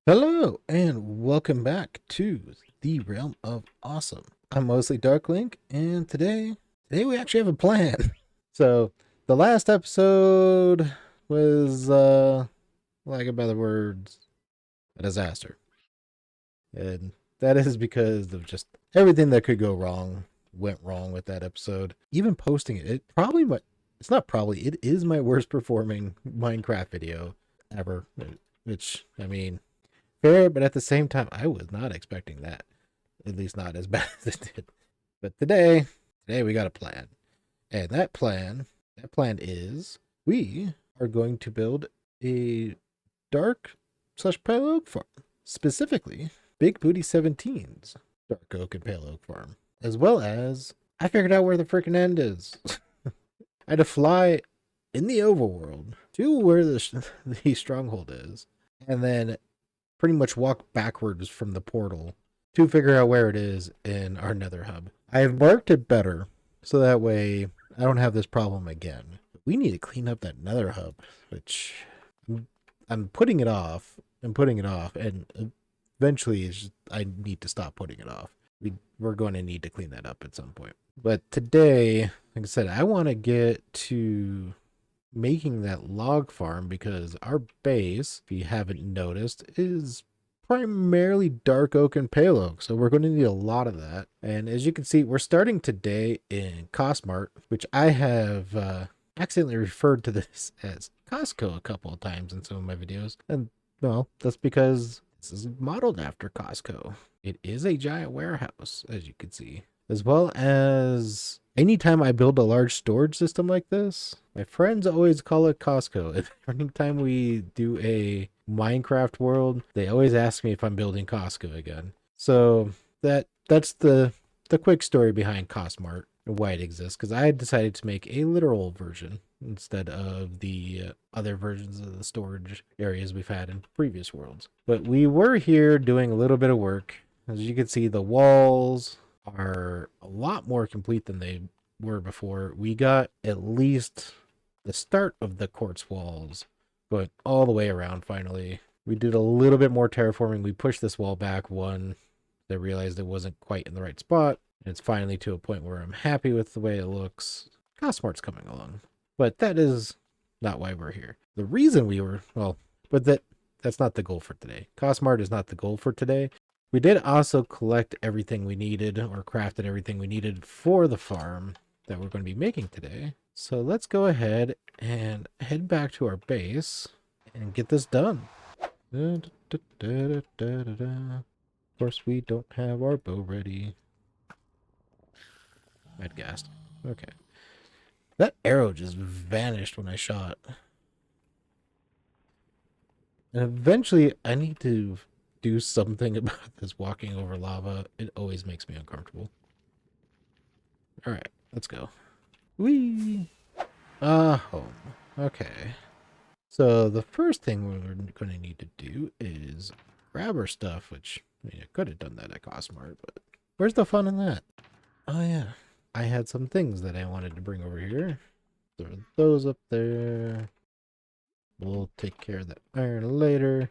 Hello and welcome back to the realm of awesome. I'm mostly Darklink, and today we actually have a plan. So the last episode was like about the words, a disaster. And that is because of just everything that could go wrong went wrong with that episode. Even posting it, it's not probably, it is my worst performing Minecraft video ever. Which I mean, fair, but at the same time, I was not expecting that. At least not as bad as it did. But today we got a plan. And that plan is we are going to build a dark slash pale oak farm. Specifically, Big Booty 17's dark oak and pale oak farm. As well as I figured out where the freaking end is. I had to fly in the overworld to where the stronghold is. And then pretty much walk backwards from the portal to figure out where it is in our nether hub. I have marked it better so that way I don't have this problem again. We need to clean up that nether hub, which I'm putting it off and putting it off, and eventually I need to stop putting it off. We're going to need to clean that up at some point. But today, like I said, I want to get to making that log farm because our base, if you haven't noticed, is primarily dark oak and pale oak. So we're going to need a lot of that. And as you can see, we're starting today in Costmart, which I have accidentally referred to this as Costco a couple of times in some of my videos. And well, that's because this is modeled after Costco. It is a giant warehouse, as you can see, as well as anytime I build a large storage system like this, my friends always call it Costco. Anytime we do a Minecraft world, they always ask me if I'm building Costco again. So that's the quick story behind Costmart and why it exists. Because I decided to make a literal version instead of the other versions of the storage areas we've had in previous worlds. But we were here doing a little bit of work. As you can see, the walls are a lot more complete than they were before. We got at least the start of the quartz walls going all the way around finally. We did a little bit more terraforming. We pushed this wall back one. I realized it wasn't quite in the right spot. And it's finally to a point where I'm happy with the way it looks. Cosmart's coming along. But that is not why we're here. The reason we were, well, but that's not the goal for today. Cosmart is not the goal for today. We did also collect everything we needed or crafted everything we needed for the farm that we're going to be making today. So let's go ahead and head back to our base and get this done. Of course, we don't have our bow ready. I'd gassed. Okay. That arrow just vanished when I shot. And eventually, I need to do something about this walking over lava. It always makes me uncomfortable. All right, let's go. Whee! Home. Okay. So the first thing we're going to need to do is grab our stuff, which I mean, I could have done that at Costmart, but where's the fun in that? Oh yeah, I had some things that I wanted to bring over here. Throw those up there. We'll take care of that iron later,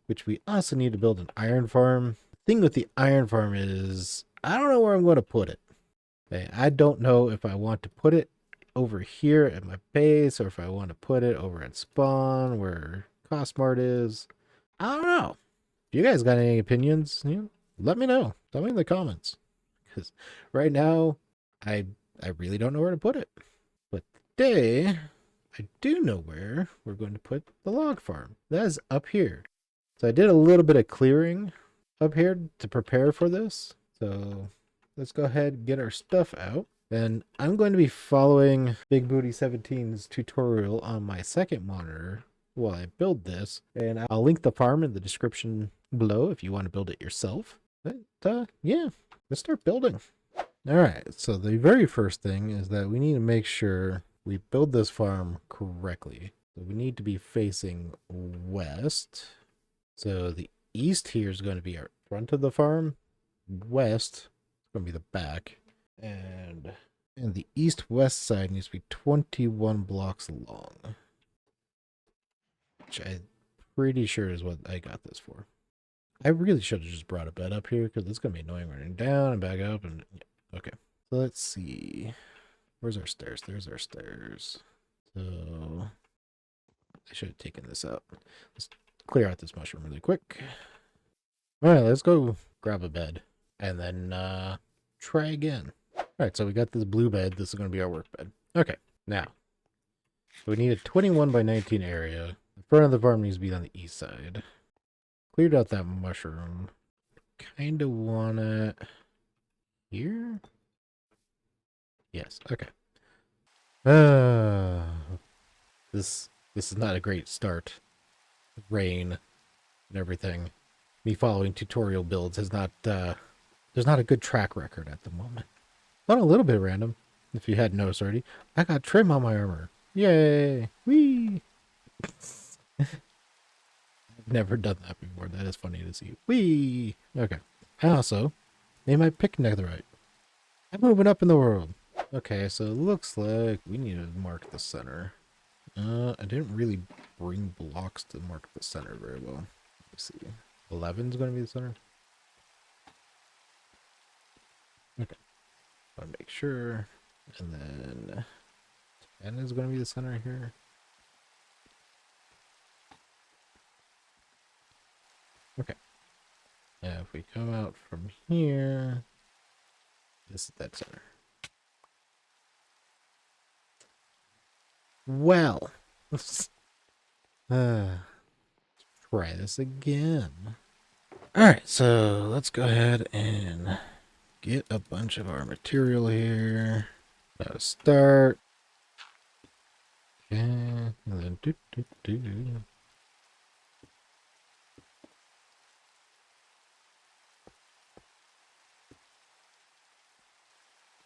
which we also need to build an iron farm. The thing with the iron farm is I don't know where I'm going to put it. Okay, I don't know if I want to put it over here at my base or if I want to put it over at spawn where Costmart is. I don't know. If you guys got any opinions, let me know. Tell me in the comments. Because right now, I really don't know where to put it. But today, I do know where we're going to put the log farm. That is up here. So I did a little bit of clearing up here to prepare for this. So let's go ahead and get our stuff out. And I'm going to be following Big Booty 17's tutorial on my second monitor while I build this. And I'll link the farm in the description below if you want to build it yourself. But yeah, let's start building. All right, so the very first thing is that we need to make sure we build this farm correctly. So we need to be facing west. So the east here is going to be our front of the farm. West is going to be the back. And the east-west side needs to be 21 blocks long. Which I'm pretty sure is what I got this for. I really should have just brought a bed up here because it's going to be annoying running down and back up. And okay. So let's see. Where's our stairs? There's our stairs. So I should have taken this out. Let's clear out this mushroom really quick. All right, let's go grab a bed and then try again. All right, so we got this blue bed. This is going to be our work bed. Okay, now we need a 21 by 19 area. The front of the farm needs to be on the east side. Cleared out that mushroom. Kind of want it here. Yes. Okay. This is not a great start. Rain and everything. Me following tutorial builds has not. There's not a good track record at the moment. Not a little bit random, if you hadn't noticed already. I got trim on my armor. Yay! Whee! I've never done that before. That is funny to see. Whee! Okay. I also made my pick netherite. I'm moving up in the world. Okay, so it looks like we need to mark the center. I didn't really bring blocks to mark the center very well. Let's see. 11 is going to be the center. Okay. I want to make sure. And then 10 is going to be the center here. Okay. Now if we come out from here, this is that center. Well, let's try this again. Alright, so let's go ahead and get a bunch of our material here. Now start. Okay, and then do.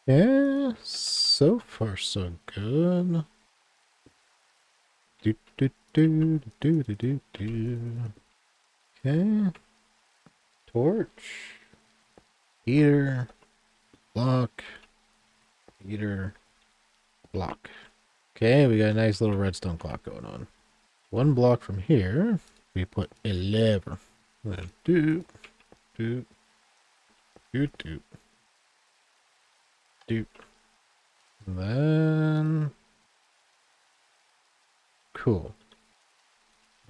Yeah, so far so good. Do. Okay. Torch. Heater. Block. Heater. Block. Okay, we got a nice little redstone clock going on. One block from here, we put a lever. Then do. And then cool.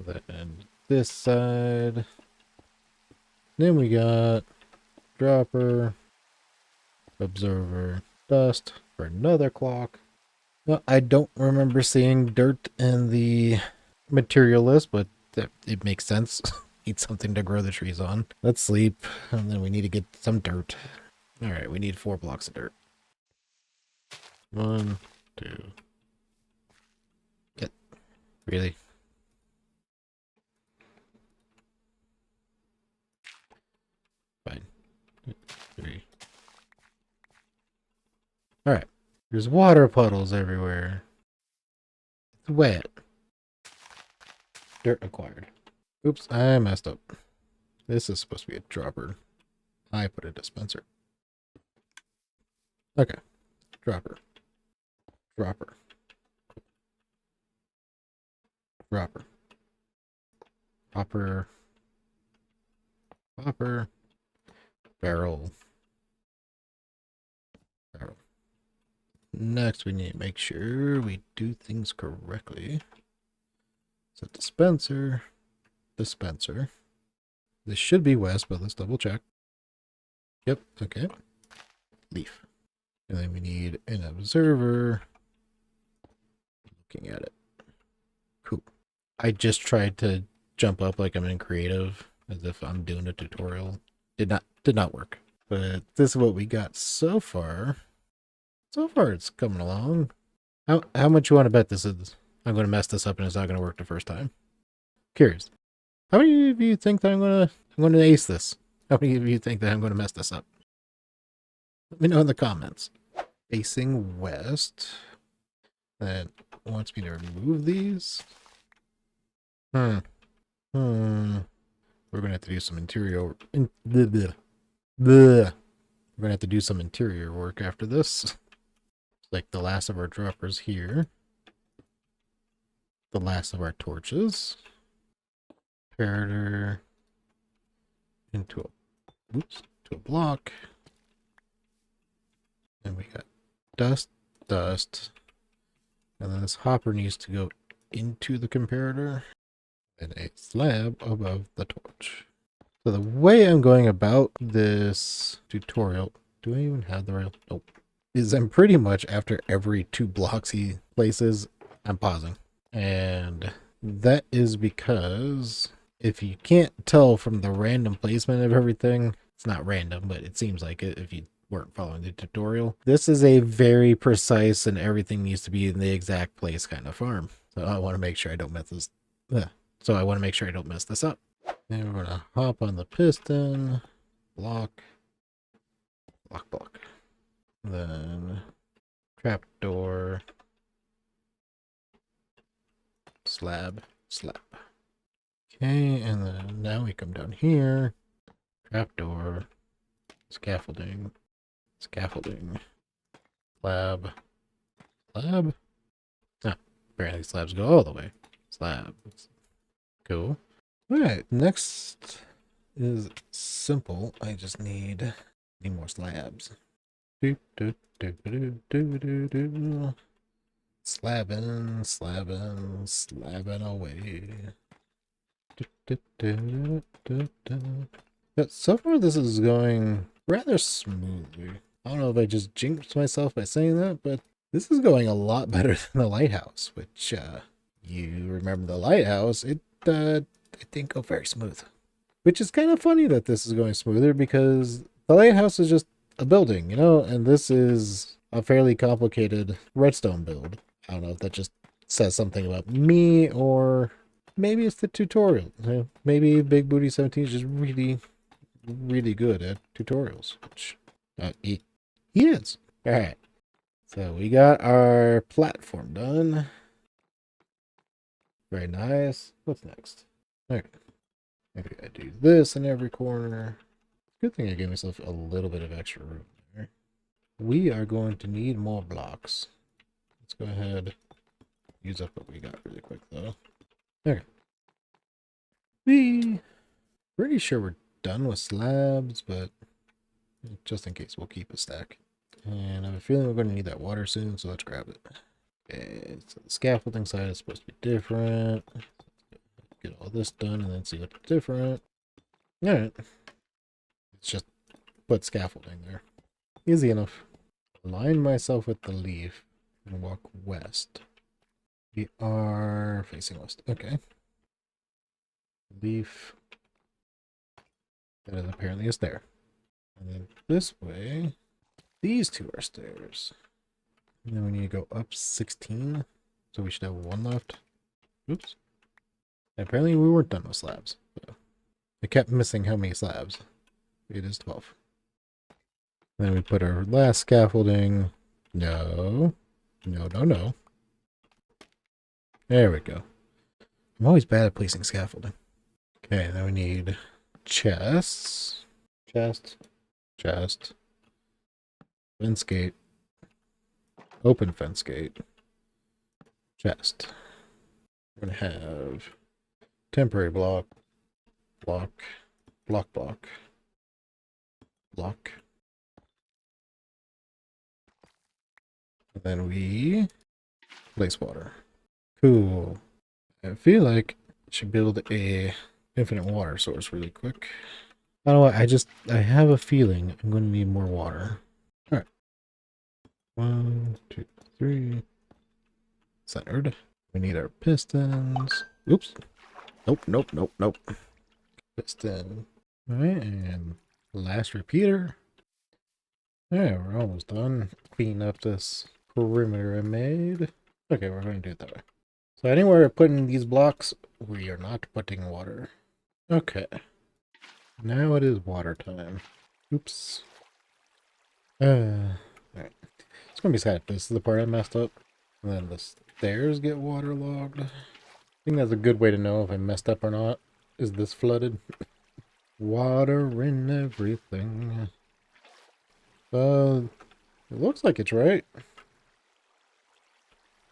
Then this side. Then we got dropper, observer, dust for another clock. Well, I don't remember seeing dirt in the material list, but it makes sense. Need something to grow the trees on. Let's sleep, and then we need to get some dirt. All right, we need 4 blocks of dirt. 1, 2. Get really. Fine. 3. All right. There's water puddles everywhere. It's wet. Dirt acquired. Oops, I messed up. This is supposed to be a dropper. I put a dispenser. Okay. Dropper. Dropper. Dropper. Hopper. Hopper. Barrel. Barrel. Next, we need to make sure we do things correctly. So dispenser. Dispenser. This should be west, but let's double check. Yep, okay. Leaf. And then we need an observer. Looking at it. Cool. I just tried to jump up like I'm in creative, as if I'm doing a tutorial. Did not work. But this is what we got so far. So far it's coming along. How much you want to bet this is? I'm going to mess this up and it's not going to work the first time. Curious. How many of you think that I'm going to ace this? How many of you think that I'm going to mess this up? Let me know in the comments. Facing west. That wants me to remove these. We're going to have to do some interior. We're going to have to do some interior work after this. Like the last of our droppers here. The last of our torches. Comparator. into to a block. And we got dust, dust. And then this hopper needs to go into the comparator and a slab above the torch. So the way I'm going about this tutorial, do I even have the rail? Nope. Is I'm pretty much after every 2 blocks he places, I'm pausing. And that is because if you can't tell from the random placement of everything, it's not random, but it seems like it if you weren't following the tutorial. This is a very precise and everything needs to be in the exact place kind of farm. So I want to make sure I don't mess this. So I want to make sure I don't mess this up. And we're gonna hop on the piston, block, block. Then trapdoor, slab. Okay, and then now we come down here, trapdoor, scaffolding, slab. Ah, apparently slabs go all the way. Slab. Cool. Alright, next is simple. I just need more slabs. Slabbing away. But so far this is going rather smoothly. I don't know if I just jinxed myself by saying that, but this is going a lot better than the lighthouse, which you remember the lighthouse, it didn't go very smooth. Which is kind of funny that this is going smoother because the lighthouse is just a building, you know, and this is a fairly complicated redstone build. I don't know if that just says something about me or maybe it's the tutorial. Maybe Big Booty 17 is just really good at tutorials, which he is. All right. So we got our platform done. Very nice. What's next? Okay. Maybe I do this in every corner. Good thing I gave myself a little bit of extra room there. We are going to need more blocks. Let's go ahead. Use up what we got really quick though. Okay. Pretty sure we're done with slabs, but just in case we'll keep a stack. And I have a feeling we're going to need that water soon, so let's grab it. Okay, so the scaffolding side is supposed to be different. Get all this done and then see what's different. Alright. Let's just put scaffolding there. Easy enough. Align myself with the leaf and walk west. We are facing west. Okay. Leaf. That is apparently a stair. And then this way, these two are stairs. And then we need to go up 16. So we should have 1 left. Oops. And apparently we weren't done with slabs. So I kept missing how many slabs. It is 12. Then we put our last scaffolding. No. No. There we go. I'm always bad at placing scaffolding. Okay, then we need chests. Chest. Fence gate. Open fence gate. Chest. We're going to have temporary block. Block. And then we place water. Cool. I feel like I should build a infinite water source really quick. I don't know what, I have a feeling I'm going to need more water. Alright. 1, 2, 3. Centered. We need our pistons. Oops. Nope. Piston. Alright, and last repeater. Yeah, we're almost done cleaning up this perimeter I made. Okay, we're going to do it that way. So anywhere we're putting these blocks, we are not putting water. Okay. Now it is water time. Oops. Alright. It's gonna be sad if this is the part I messed up. And then the stairs get waterlogged. I think that's a good way to know if I messed up or not. Is this flooded? Water in everything. It looks like it's right.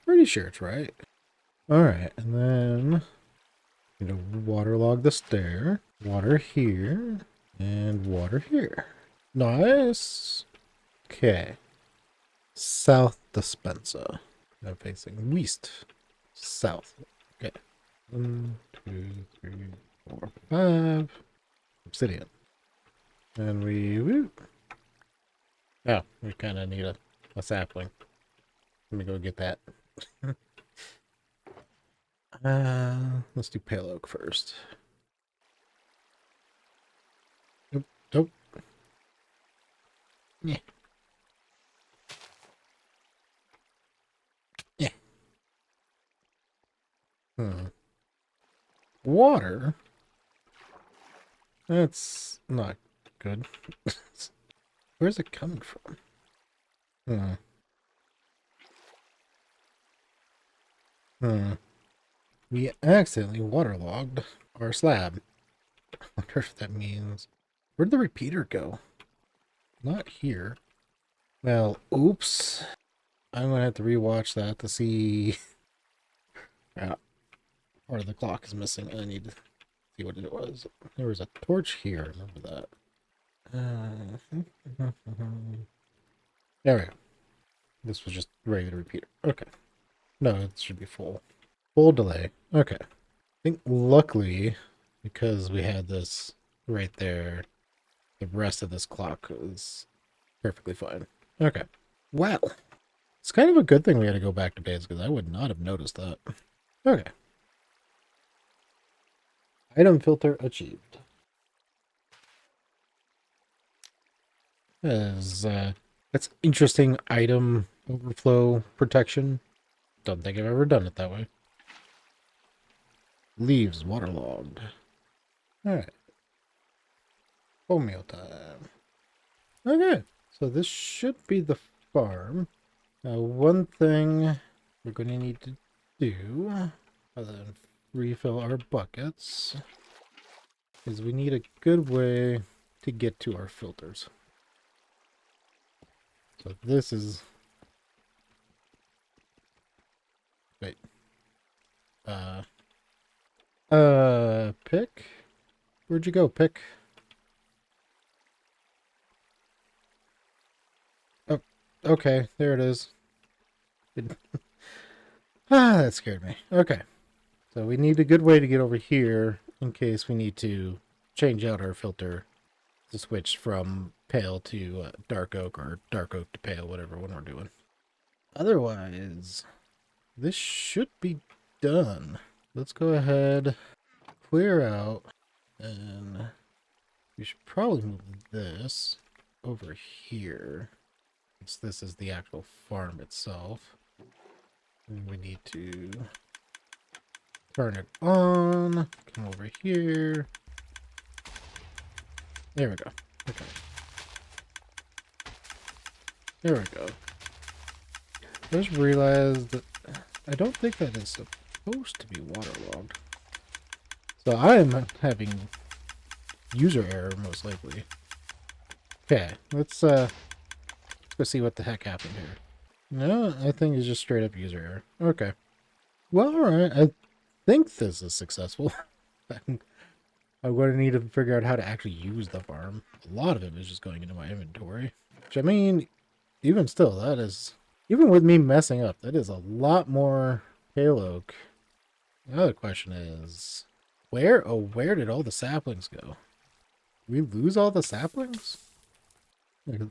Pretty sure it's right. Alright, and then waterlog the stair. Water here. And water here. Nice. Okay. South dispenser. Now facing west. South. Okay. 1, 2, 3, 4, 5. Obsidian. And we... Oh, we kind of need a sapling. Let me go get that. Let's do pale oak first. Nope. Nope. Yeah. Yeah. Water? That's not good. Where's it coming from? Hmm. Hmm. We accidentally waterlogged our slab. I wonder if that means... Where'd the repeater go? Not here. Well, oops. I'm gonna have to rewatch that to see... Yeah, part of the clock is missing and I need to see what it was. There was a torch here, remember that. There we go. This was just regular repeater. Okay. No, it should be full. Full delay. Okay. I think luckily, because we had this right there, the rest of this clock was perfectly fine. Okay. Well, it's kind of a good thing we had to go back to base because I would not have noticed that. Okay. Item filter achieved. That's interesting item overflow protection. Don't think I've ever done it that way. Leaves waterlogged. Alright. Oatmeal time. Okay. So this should be the farm. Now, one thing we're going to need to do, other than refill our buckets, is we need a good way to get to our filters. So this is... Wait. Pick? Where'd you go, Pick? Oh, okay, there it is. That scared me. Okay. So we need a good way to get over here in case we need to change out our filter to switch from pale to dark oak or dark oak to pale, whatever one we're doing. Otherwise, this should be done. Let's go ahead, clear out, and we should probably move this over here. Since this is the actual farm itself. And we need to turn it on, come over here. There we go. Okay. There we go. I just realized that I don't think that is supposed to be waterlogged. So I am having user error most likely. Okay, let's go see what the heck happened here. No, I think it's just straight up user error. Okay. Well, alright. I think this is successful. I'm going to need to figure out how to actually use the farm. A lot of it is just going into my inventory. Which, I mean, even still, that is... Even with me messing up, that is a lot more pale oak. The other question is... Where did all the saplings go? Did we lose all the saplings? They're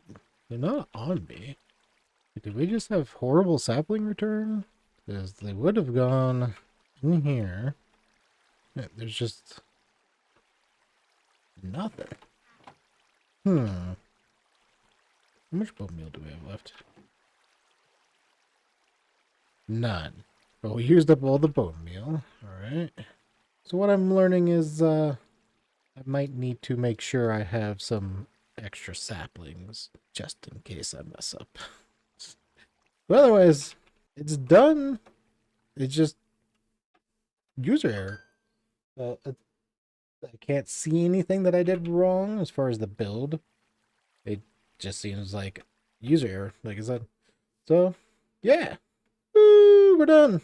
not on me. Did we just have horrible sapling return? Because they would have gone in here. Yeah, there's just nothing. How much bone meal do we have left? None. But we used up all the bone meal. Alright. So what I'm learning is I might need to make sure I have some extra saplings just in case I mess up. But otherwise, it's done. It's just user error. I can't see anything that I did wrong as far as the build. It just seems like user error, like I said. So, yeah. Woo, we're done.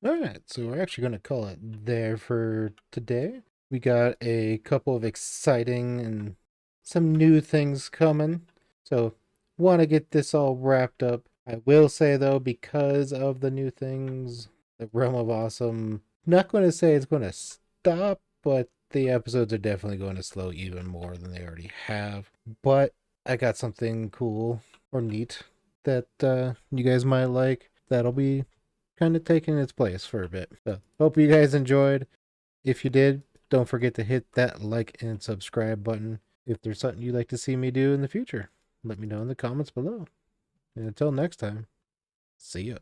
Alright, so we're actually going to call it there for today. We got a couple of exciting and some new things coming. So, want to get this all wrapped up. I will say though, because of the new things, the Realm of Awesome, not going to say it's going to stop, but the episodes are definitely going to slow even more than they already have. But I got something cool or neat that you guys might like that'll be kind of taking its place for a bit. So, hope you guys enjoyed. If you did, don't forget to hit that like and subscribe button. If there's something you'd like to see me do in the future, let me know in the comments below. And until next time, see ya.